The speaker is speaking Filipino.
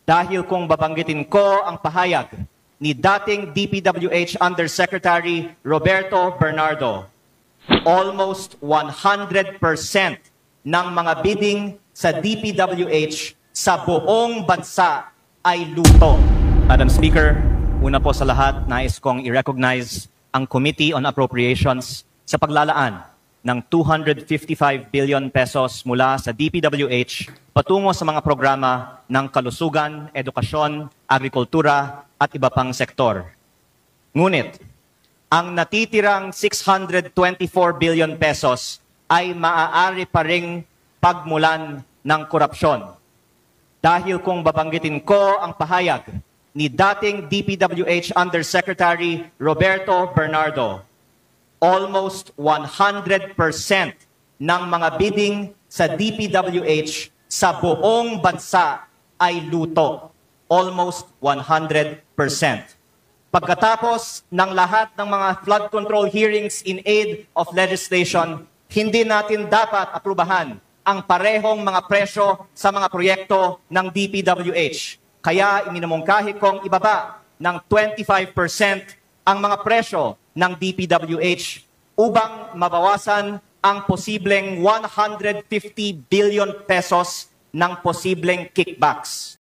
Dahil kung babanggitin ko ang pahayag ni dating DPWH Undersecretary Roberto Bernardo, almost 100% ng mga bidding sa DPWH sa buong bansa ay luto. Madam Speaker, una po sa lahat, nais kong i-recognize ang Committee on Appropriations sa paglalaan ng 255 billion pesos mula sa DPWH patungo sa mga programa ng kalusugan, edukasyon, agrikultura at iba pang sektor. Ngunit, ang natitirang 624 billion pesos ay maaari pa ring pagmulan ng korupsyon. Dahil kung babanggitin ko ang pahayag ni dating DPWH Undersecretary Roberto Bernardo, almost 100% ng mga bidding sa DPWH sa buong bansa ay luto. Almost 100%. Pagkatapos ng lahat ng mga flood control hearings in aid of legislation, hindi natin dapat aprubahan ang parehong mga presyo sa mga proyekto ng DPWH. Kaya iminumungkahi kong ibaba ng 25% ang mga presyo ng DPWH upang mabawasan ang posibleng 150 billion pesos ng posibleng kickbacks.